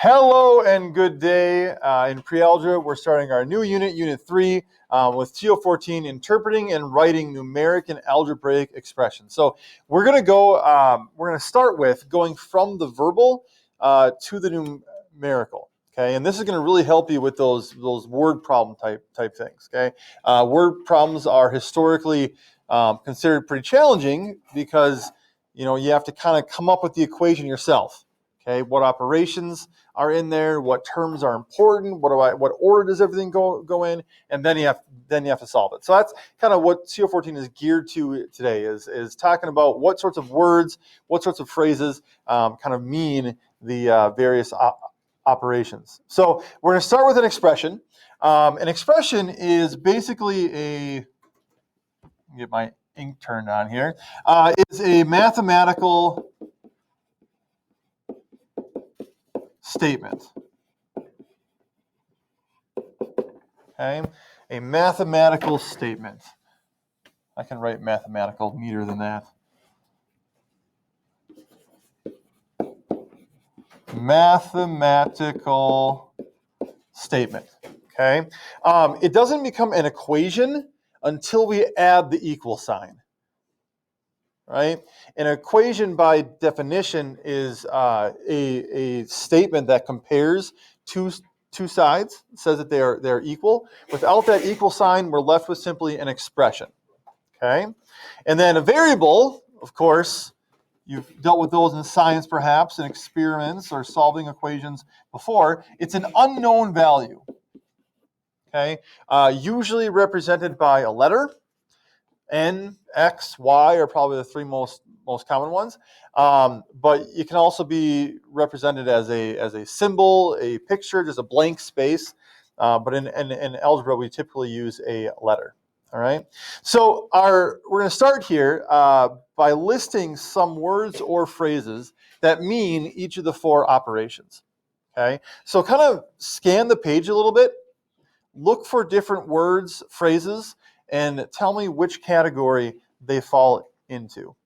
Hello and good day. In pre-algebra, we're starting our new unit, Unit 3, with CO14, interpreting and writing numeric and algebraic expressions. So we're going to start with going from the verbal to the numerical. Okay, and this is going to really help you with those word problem type things. Okay, word problems are historically considered pretty challenging because you have to kind of come up with the equation yourself. Okay, what operations are in there, what terms are important, what order does everything go in, and then you have to solve it. So that's kind of what CO14 is geared to today, is talking about what sorts of words, what sorts of phrases kind of mean the various operations. So we're going to start with an expression. An expression is basically get my ink turned on here. It's a mathematical statement. Okay, a mathematical statement. I can write mathematical neater than that. Mathematical statement. Okay, it doesn't become an equation until we add the equal sign. Right? An equation, by definition, is a statement that compares two sides, says that they're equal. Without that equal sign, we're left with simply an expression. Okay, and then a variable, of course, you've dealt with those in science, perhaps, in experiments or solving equations before. It's an unknown value. Okay, usually represented by a letter. N, X, Y are probably the three most common ones, but it can also be represented as a symbol, a picture, just a blank space. But in algebra, we typically use a letter. All right. So we're going to start here by listing some words or phrases that mean each of the four operations. Okay. So kind of scan the page a little bit, look for different words, phrases, and tell me which category they fall into.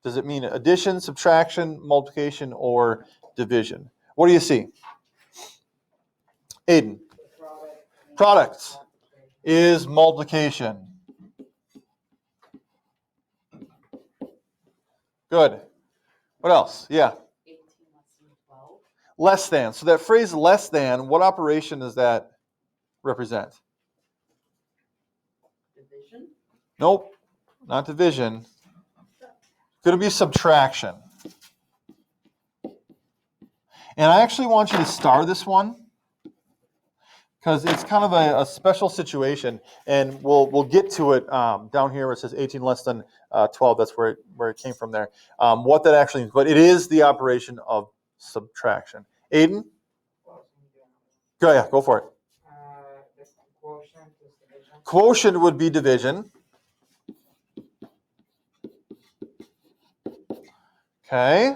Does it mean addition, subtraction, multiplication, or division? What do you see? Aiden. Products is multiplication. Good. What else? Yeah. 18 less than 12. Less than. So that phrase less than, what operation does that represent? Division? Nope, not division. Going to be subtraction. And I actually want you to star this one because it's kind of a special situation, and we'll get to it down here where it says 18 less than 12. That's where it came from there. What that actually means, but it is the operation of subtraction. Aiden, go for it. Quotient is division. Quotient would be division. Okay.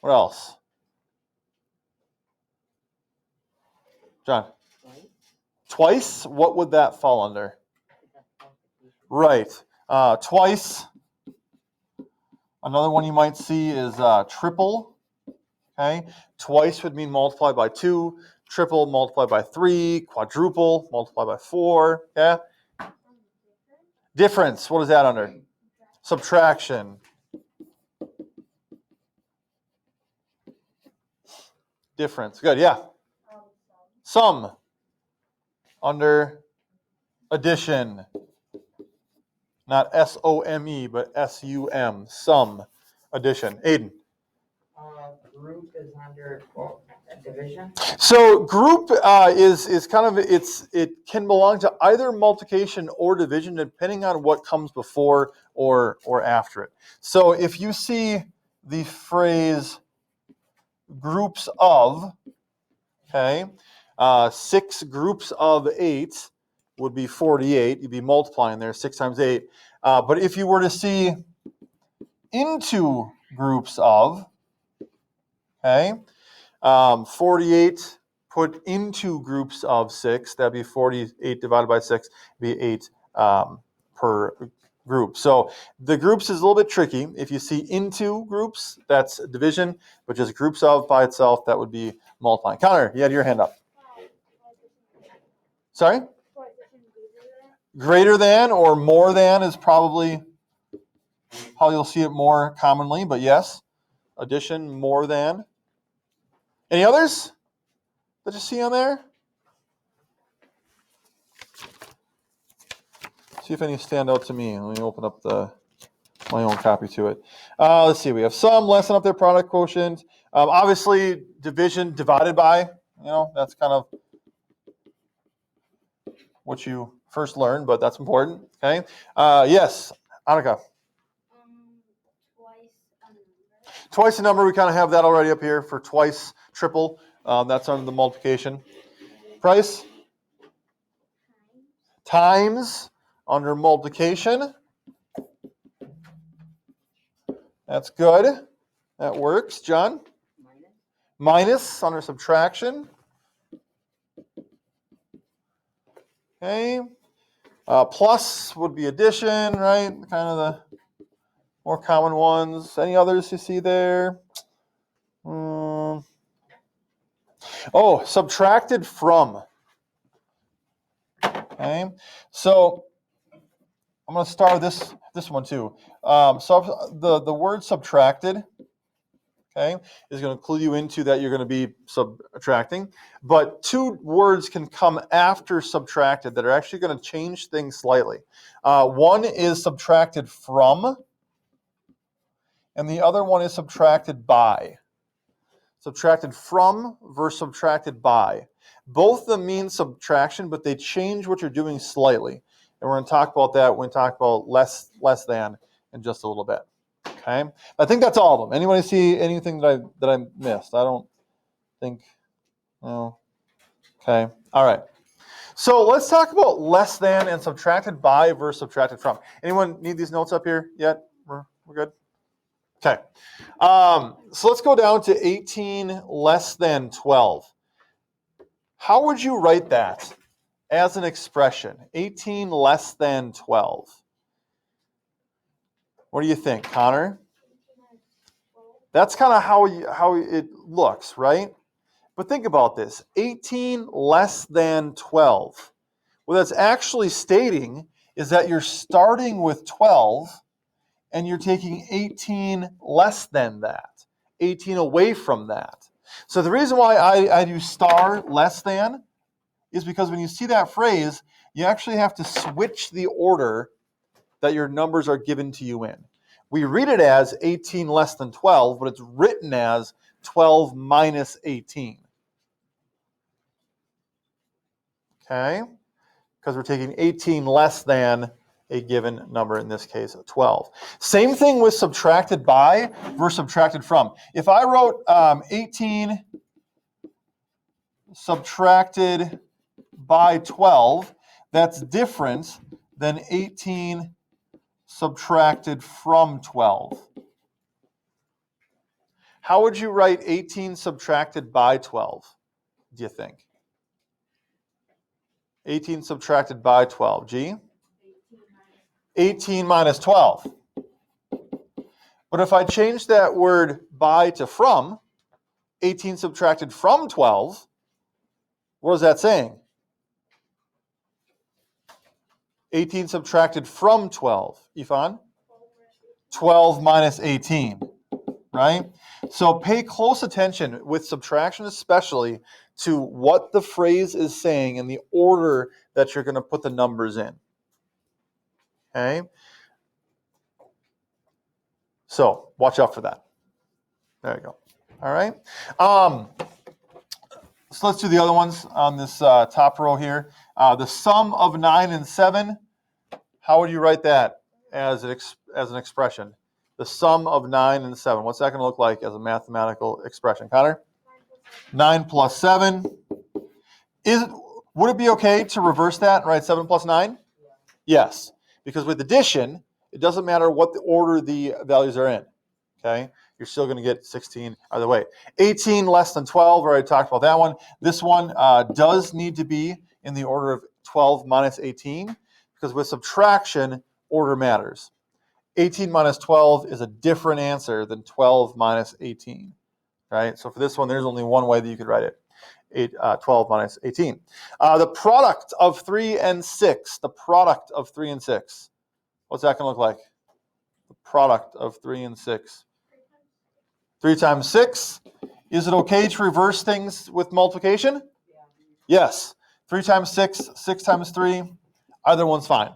What else? John. Twice, what would that fall under? Right. Twice. Another one you might see is triple. Okay. Twice would mean multiply by 2. Triple, multiply by 3. Quadruple, multiply by 4. Yeah. Difference, what is that under? Subtraction. Difference. Good, yeah. Sum. Under addition. Not S-O-M-E, but S-U-M. Sum. Addition. Aiden. Group is under division. So group is kind of, it can belong to either multiplication or division depending on what comes before or after it. So if you see the phrase groups of, okay, 6 groups of 8 would be 48. You'd be multiplying there, 6 times 8. But if you were to see into groups of, okay, 48 put into groups of 6, that'd be 48 divided by 6, be 8 per group. So the groups is a little bit tricky. If you see into groups, that's division, but just groups of by itself, that would be multiplying. Connor, you had your hand up. Sorry? Greater than or more than is probably how you'll see it more commonly, but yes, addition, more than. Any others that you see on there? See if any stand out to me. Let me open up my own copy to it. Let's see. We have some, less than up there, product quotient. Obviously, division divided by. That's kind of what you first learned, but that's important. Okay. Yes, Annika. Twice a number. We kind of have that already up here for twice, triple. That's under the multiplication. Price. Times under multiplication. That's good. That works. John? Minus under subtraction. Okay. Plus would be addition, right? Kind of the more common ones. Any others you see there? Oh, subtracted from. Okay. So I'm going to start this one too. So the word subtracted, okay, is going to clue you into that you're going to be subtracting. But two words can come after subtracted that are actually going to change things slightly. One is subtracted from, and the other one is subtracted by. Subtracted from versus subtracted by. Both of them mean subtraction, but they change what you're doing slightly. And we're going to talk about that when we talk about less than in just a little bit. Okay, I think that's all of them. Anybody see anything that I missed? I don't think. No. Okay. All right. So let's talk about less than and subtracted by versus subtracted from. Anyone need these notes up here yet? We're good. Okay. So let's go down to 18 less than 12. How would you write that as an expression? 18 less than 12. What do you think, Connor? That's kind of how it looks, right? But think about this. 18 less than 12. What that's actually stating is that you're starting with 12 and you're taking 18 less than that, 18 away from that. So the reason why I do star less than is because when you see that phrase, you actually have to switch the order that your numbers are given to you in. We read it as 18 less than 12, but it's written as 12 minus 18. Okay? Because we're taking 18 less than a given number, in this case, 12. Same thing with subtracted by versus subtracted from. If I wrote 18 subtracted by 12, that's different than 18 subtracted from 12. How would you write 18 subtracted by 12, do you think? 18 subtracted by 12. G? 18 minus 12. But if I change that word by to from, 18 subtracted from 12, what is that saying? 18 subtracted from 12. Ifan? 12 minus 18, right? So pay close attention, with subtraction especially, to what the phrase is saying and the order that you're going to put the numbers in. Okay? So watch out for that. There you go. All right. So let's do the other ones on this top row here. The sum of 9 and 7. How would you write that as an expression? The sum of 9 and 7. What's that going to look like as a mathematical expression? Connor? 9 plus 7. Would it be okay to reverse that and write 7 plus 9? Yes. Because with addition, it doesn't matter what the order the values are in. Okay? You're still going to get 16 either way. 18 less than 12, already talked about that one. This one does need to be in the order of 12 minus 18, because with subtraction, order matters. 18 minus 12 is a different answer than 12 minus 18, right? So for this one, there's only one way that you could write it. 12 minus 18. The product of 3 and 6. The product of 3 and 6. What's that going to look like? The product of 3 and 6. 3 times 6. Is it okay to reverse things with multiplication? Yeah. Yes. 3 times 6, 6 times 3. Either one's fine.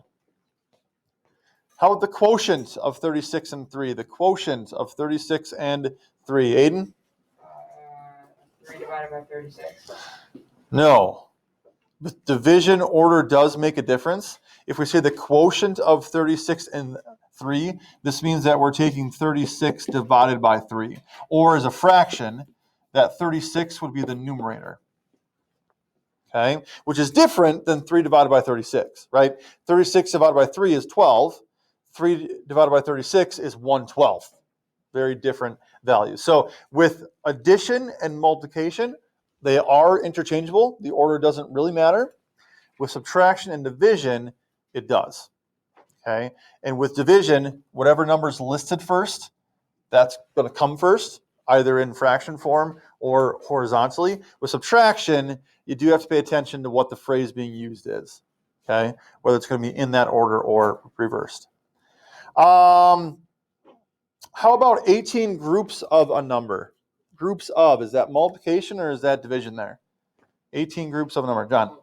How about the quotient of 36 and 3? The quotient of 36 and 3. Aiden? 3 divided by 36. No. The division order does make a difference. If we say the quotient of 36 and 3, this means that we're taking 36 divided by 3. Or as a fraction, that 36 would be the numerator. Okay? Which is different than 3 divided by 36, right? 36 divided by 3 is 12. 3 divided by 36 is 1/12. Very different values. So with addition and multiplication, they are interchangeable. The order doesn't really matter. With subtraction and division, it does. Okay? And with division, whatever number's listed first, that's going to come first, either in fraction form or horizontally. With subtraction, you do have to pay attention to what the phrase being used is. Okay? Whether it's going to be in that order or reversed. How about 18 groups of a number? Groups of, is that multiplication or is that division there? 18 groups of a number. John?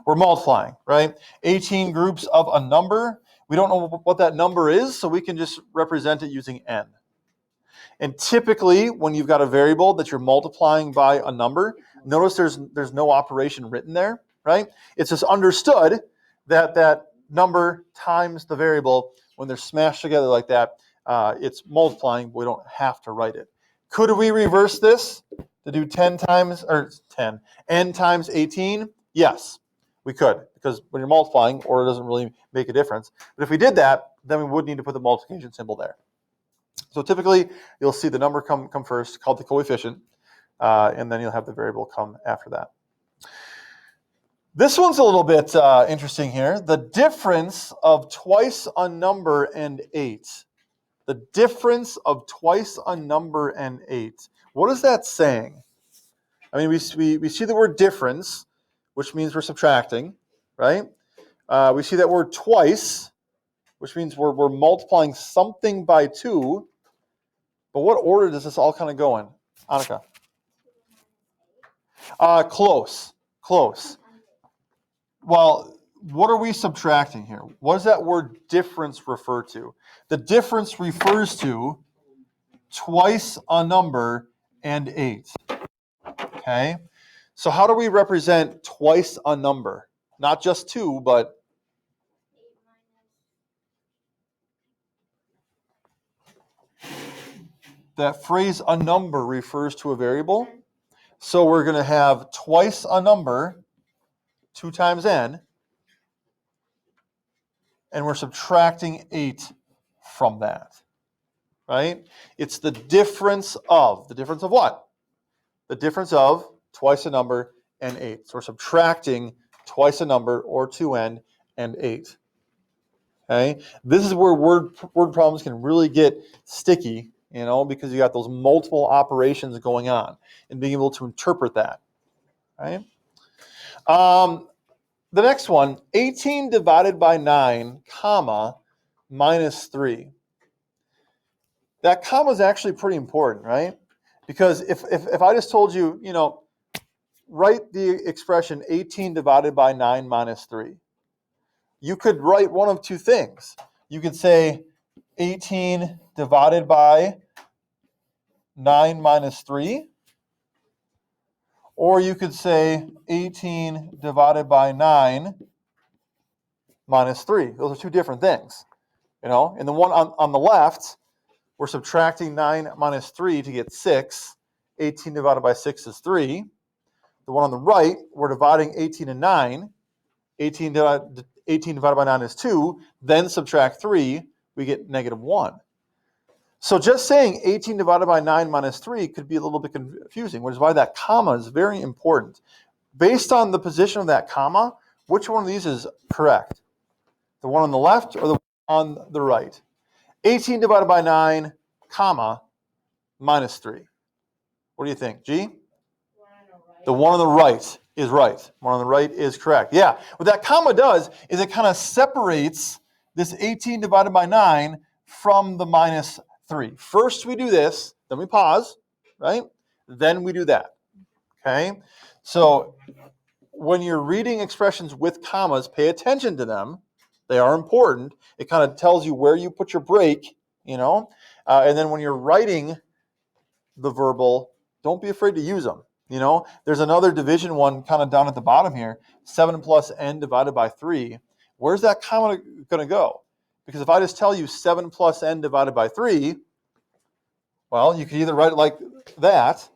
We're multiplying, right? 18 groups of a number. We don't know what that number is, so we can just represent it using n. And typically, when you've got a variable that you're multiplying by a number, notice there's no operation written there, right? It's just understood that that number times the variable, when they're smashed together like that, it's multiplying, but we don't have to write it. Could we reverse this to do n times 18? Yes, we could, because when you're multiplying, order doesn't really make a difference. But if we did that, then we would need to put the multiplication symbol there. So typically, you'll see the number come first, called the coefficient, and then you'll have the variable come after that. This one's a little bit interesting here. The difference of twice a number and 8. The difference of twice a number and 8. What is that saying? I mean, we see the word difference, which means we're subtracting, right? We see that word twice, which means we're multiplying something by 2. But what order does this all kind of go in? Annika? Close. Well, what are we subtracting here? What does that word difference refer to? The difference refers to twice a number and 8. Okay? So how do we represent twice a number? Not just 2, but that phrase a number refers to a variable. So we're going to have twice a number, 2 times n, and we're subtracting 8 from that, right? It's the difference of. The difference of what? The difference of twice a number and 8. So we're subtracting twice a number, or 2n, and 8. Okay? This is where word problems can really get sticky, because you got those multiple operations going on and being able to interpret that, right? The next one, 18 divided by 9, comma, minus 3. That comma is actually pretty important, right? Because if I just told you, write the expression 18 divided by 9 minus 3, you could write one of two things. You could say 18 divided by 9 minus 3, or you could say 18 divided by 9 minus 3. Those are two different things. And the one on the left, we're subtracting 9 minus 3 to get 6. 18 divided by 6 is 3. The one on the right, we're dividing 18 and 9. 18 divided by 9 is 2. Then subtract 3, we get negative 1. So just saying 18 divided by 9 minus 3 could be a little bit confusing, which is why that comma is very important. Based on the position of that comma, which one of these is correct? The one on the left or the one on the right. 18 divided by 9, comma, minus 3. What do you think, G? The one on the right is right. One on the right is correct. Yeah, what that comma does is it kind of separates this 18 divided by 9 from the minus 3. First we do this, then we pause, right? Then we do that, okay? So when you're reading expressions with commas, pay attention to them. They are important. It kind of tells you where you put your break, you know? And then when you're writing the verbal, don't be afraid to use them. You know, there's another division one kind of down at the bottom here, 7 plus n divided by 3. Where's that comma going to go? Because if I just tell you 7 plus n divided by 3, well, you can either write it like that,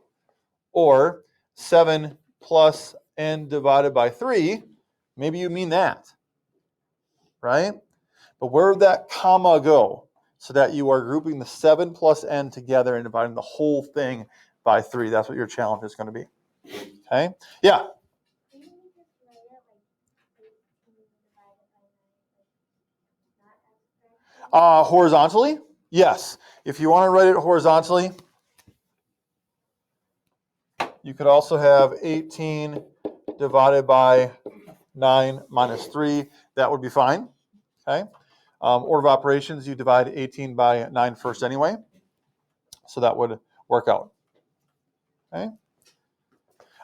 or 7 plus n divided by 3, maybe you mean that, right? But where would that comma go so that you are grouping the 7 plus n together and dividing the whole thing by 3? That's what your challenge is going to be. Okay? Yeah? Horizontally? Yes. If you want to write it horizontally, you could also have 18 divided by 9 minus 3. That would be fine. Okay? Order of operations, you divide 18 by 9 first anyway. So that would work out. Okay?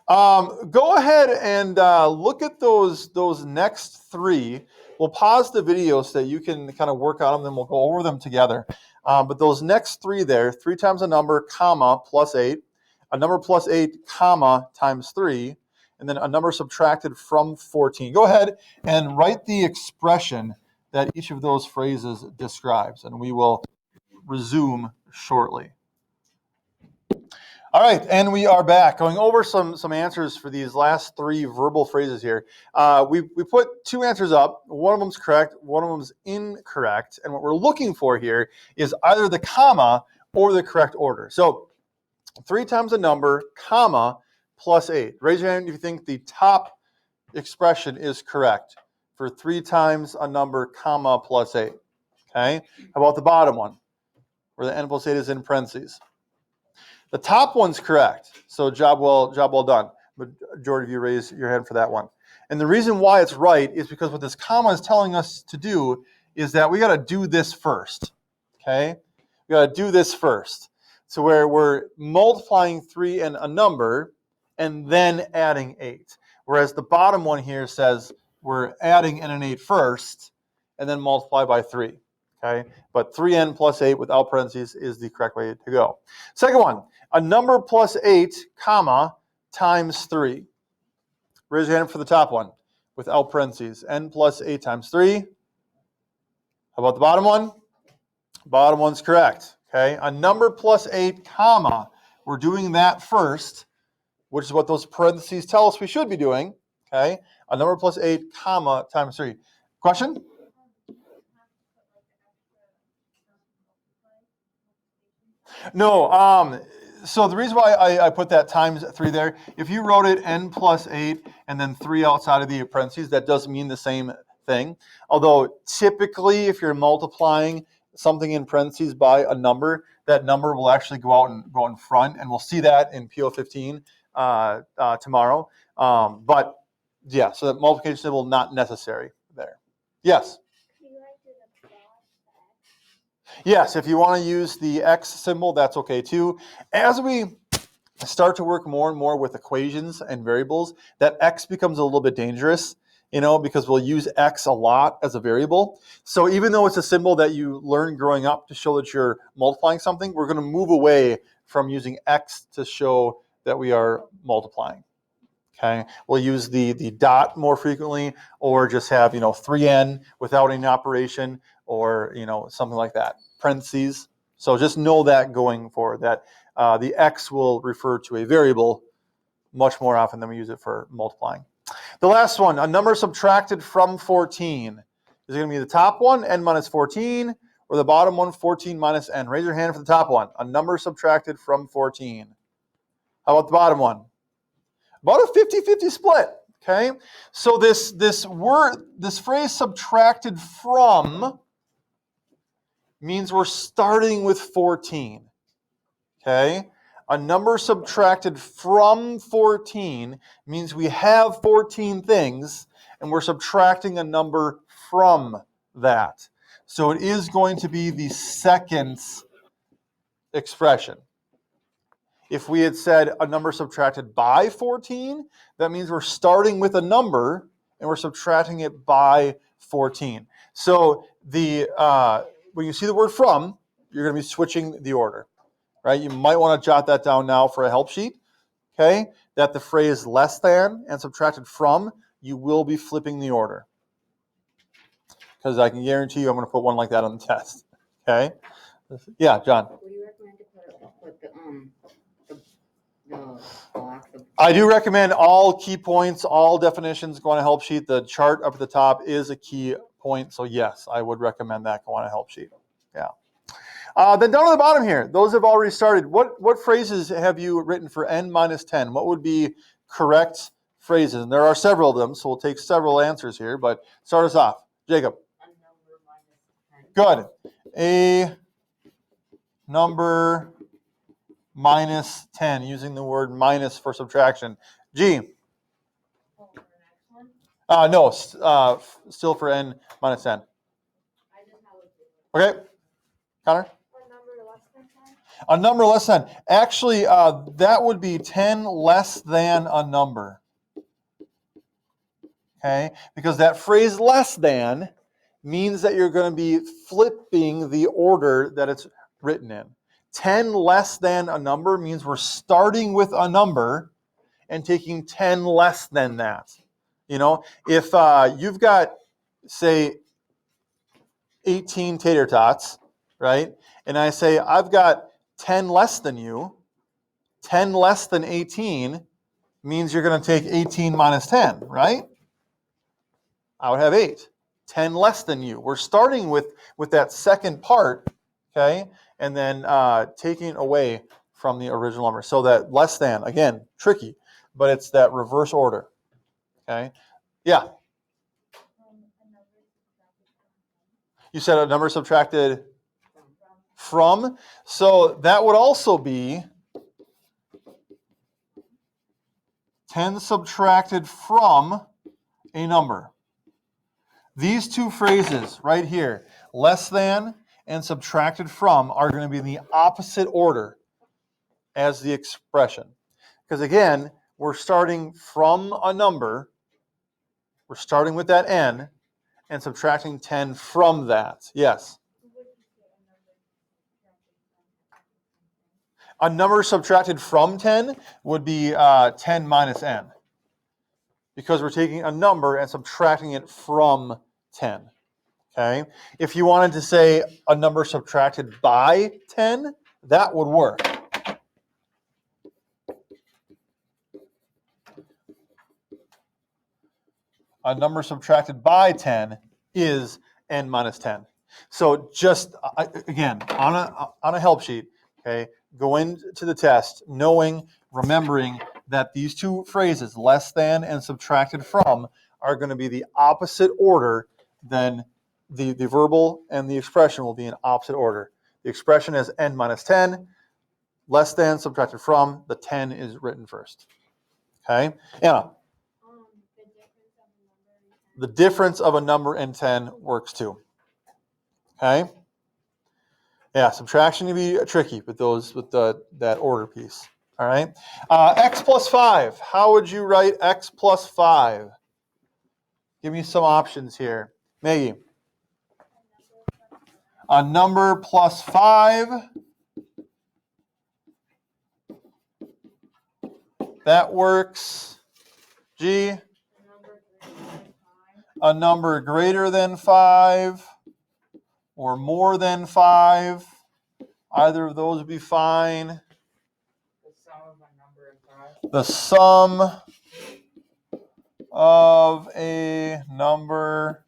Go ahead and look at those next 3. We'll pause the video so that you can kind of work on them, then we'll go over them together. But those next 3 there, 3 times a number, comma, plus 8, a number plus 8, comma, times 3, and then a number subtracted from 14. Go ahead and write the expression that each of those phrases describes, and we will resume shortly. All right, and we are back going over some answers for these last 3 verbal phrases here. We put 2 answers up. One of them's correct, one of them's incorrect. And what we're looking for here is either the comma or the correct order. So 3 times a number, comma, plus 8. Raise your hand if you think the top expression is correct for 3 times a number, comma, plus 8. Okay, how about the bottom one, where the n plus 8 is in parentheses? The top one's correct, so job well done. But majority of you raise your hand for that one. And the reason why it's right is because what this comma is telling us to do is that we got to do this first. Okay, we got to do this first. So where we're multiplying 3 and a number, and then adding 8. Whereas the bottom one here says we're adding in an 8 first, and then multiply by 3. Okay, but 3n plus 8 without parentheses is the correct way to go. Second one, a number plus 8, comma, times 3. Raise your hand for the top one without parentheses. N plus 8 times 3. How about the bottom one? Bottom one's correct. Okay, a number plus 8, comma. We're doing that first, which is what those parentheses tell us we should be doing. Okay, a number plus 8, comma, times 3. Question? No, so the reason why I put that times 3 there, if you wrote it n plus 8 and then 3 outside of the parentheses, that does mean the same thing. Although typically if you're multiplying something in parentheses by a number, that number will actually go out in front, and we'll see that in PO15 tomorrow. But yeah, so that multiplication symbol not necessary there. Yes? Yes, if you want to use the X symbol, that's okay too. As we start to work more and more with equations and variables, that X becomes a little bit dangerous, because we'll use X a lot as a variable. So even though it's a symbol that you learn growing up to show that you're multiplying something, we're going to move away from using X to show that we are multiplying. Okay, we'll use the dot more frequently, or just have 3n without any operation, or something like that, parentheses. So just know that going forward, that the X will refer to a variable much more often than we use it for multiplying. The last one, a number subtracted from 14. Is it going to be the top one, n minus 14, or the bottom one, 14 minus n? Raise your hand for the top one. A number subtracted from 14. How about the bottom one? About a 50-50 split. Okay, so this phrase subtracted from means we're starting with 14. Okay? A number subtracted from 14 means we have 14 things, and we're subtracting a number from that. So it is going to be the second expression. If we had said a number subtracted by 14, that means we're starting with a number and we're subtracting it by 14. So when you see the word from, you're going to be switching the order, right? You might want to jot that down now for a help sheet, okay? That the phrase less than and subtracted from, you will be flipping the order. Because I can guarantee you I'm going to put one like that on the test, okay? Yeah, John. Would you recommend to put the box of... I do recommend all key points, all definitions go on a help sheet. The chart up at the top is a key point, so yes, I would recommend that go on a help sheet. Yeah. Then down at the bottom here, those have already started. What phrases have you written for n minus 10? What would be correct phrases? And there are several of them, so we'll take several answers here, but start us off. Jacob. A number minus 10. Good. A number minus 10, using the word minus for subtraction. G. Oh, for the next one? No, still for n minus 10. I just have a... Okay. Connor? A number less than 10? A number less than. Actually, that would be 10 less than a number. Okay? Because that phrase less than means that you're going to be flipping the order that it's written in. 10 less than a number means we're starting with a number and taking 10 less than that. You know, if you've got, say, 18 tater tots, right? And I say, I've got 10 less than you. 10 less than 18 means you're going to take 18 minus 10, right? I would have 8. 10 less than you. We're starting with that second part, okay? And then taking away from the original number. So that less than, again, tricky, but it's that reverse order, okay? Yeah? You said a number subtracted from. So that would also be 10 subtracted from a number. These two phrases right here, less than and subtracted from, are going to be in the opposite order as the expression. Because again, we're starting from a number, we're starting with that n, and subtracting 10 from that. Yes? A number subtracted from 10 would be 10 minus n. Because we're taking a number and subtracting it from 10. Okay? If you wanted to say a number subtracted by 10, that would work. A number subtracted by 10 is n minus 10. So just, again, on a help sheet, okay, go into the test knowing, remembering that these two phrases, less than and subtracted from, are going to be the opposite order. Then the verbal and the expression will be in opposite order. The expression is n minus 10, less than subtracted from, the 10 is written first. Okay? Anna? The difference of a number and 10 works too. Okay? Yeah, subtraction can be tricky with that order piece. All right? X plus 5. How would you write x plus 5? Give me some options here. Maggie. A number plus 5. That works. G. A number greater than 5 or more than 5. Either of those would be fine. The sum of a number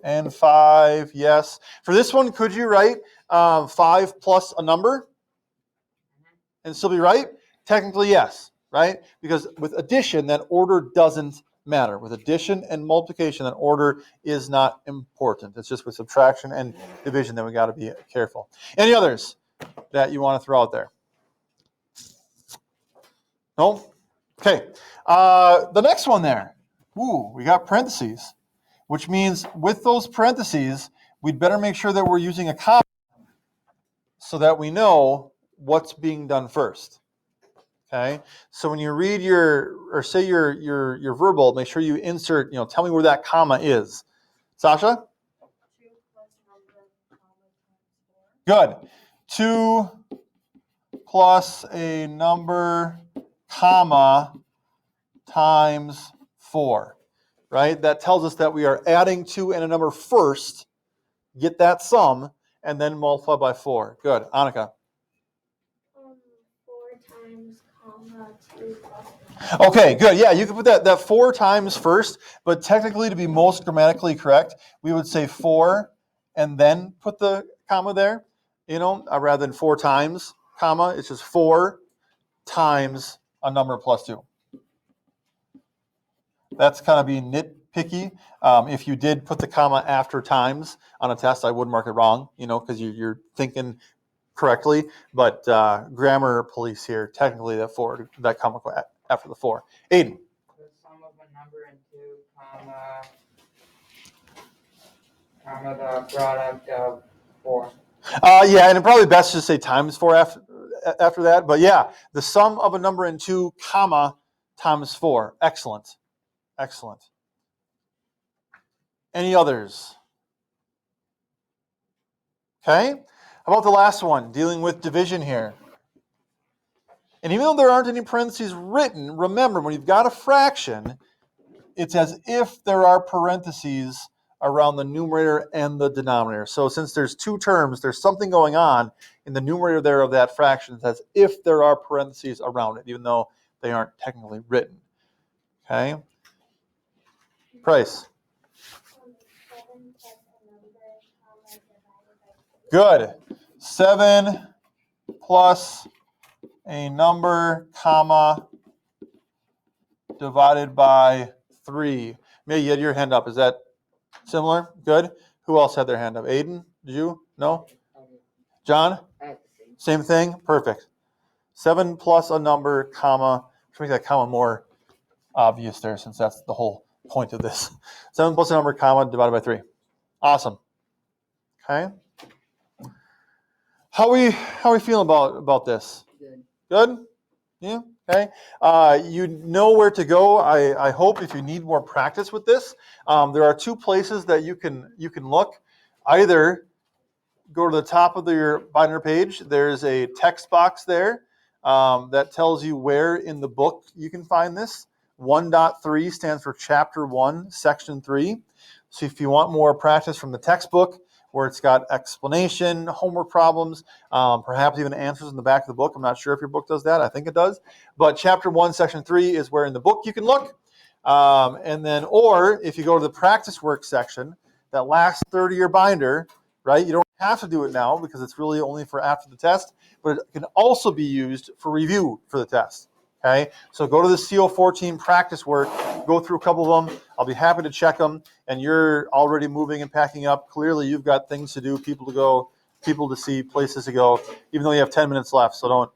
and 5, yes. For this one, could you write 5 plus a number and still be right? Technically, yes, right? Because with addition, that order doesn't matter. With addition and multiplication, that order is not important. It's just with subtraction and division that we got to be careful. Any others that you want to throw out there? No? Okay. The next one there. Ooh, we got parentheses, which means with those parentheses, we'd better make sure that we're using a comma so that we know what's being done first. Okay, so when you read say your verbal, make sure you insert, tell me where that comma is. Sasha? 2 plus number, comma, times 4. Good. 2 plus a number, comma, times 4. Right? That tells us that we are adding 2 and a number first, get that sum, and then multiply by 4. Good. Annika? 4 times, comma, 2 plus. Okay, good. Yeah, you can put that 4 times first, but technically to be most grammatically correct, we would say 4 and then put the comma there, rather than 4 times, comma. It's just 4 times a number plus 2. That's kind of being nitpicky. If you did put the comma after times on a test, I would mark it wrong, because you're thinking correctly, but grammar police here, technically that comma after the 4. Aiden. The sum of a number and 2, comma, the product of 4. Yeah, and it probably best to say times 4 after that, but yeah, the sum of a number and 2, comma, times 4. Excellent. Excellent. Any others? Okay. How about the last one, dealing with division here? And even though there aren't any parentheses written, remember, when you've got a fraction, it's as if there are parentheses around the numerator and the denominator. So since there's 2 terms, there's something going on in the numerator there of that fraction. It's as if there are parentheses around it, even though they aren't technically written. Okay? Price. 7 plus a number, comma, divided by 3. Good. 7 plus a number, comma, divided by 3. May, you had your hand up. Is that similar? Good. Who else had their hand up? Aiden? Did you? No? John? Same thing? Perfect. 7 plus a number, comma. Let's make that comma more obvious there, since that's the whole point of this. 7 plus a number, comma, divided by 3. Awesome. Okay. How we feeling about this? Good? Yeah? Okay. You know where to go. I hope if you need more practice with this. There are 2 places that you can look. Either go to the top of your binder page. There's a text box there that tells you where in the book you can find this. 1.3 stands for Chapter 1, Section 3. So if you want more practice from the textbook, where it's got explanation, homework problems, perhaps even answers in the back of the book. I'm not sure if your book does that. I think it does. But Chapter 1, Section 3 is where in the book you can look. Or if you go to the practice work section, that last third of your binder, right? You don't have to do it now because it's really only for after the test, but it can also be used for review for the test. Okay, so go to the CO14 practice work, go through a couple of them. I'll be happy to check them. And you're already moving and packing up. Clearly, you've got things to do, people to go, people to see, places to go, even though you have 10 minutes left. So don't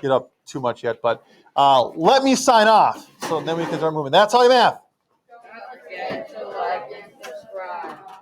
get up too much yet. But let me sign off so then we can start moving. That's all you have.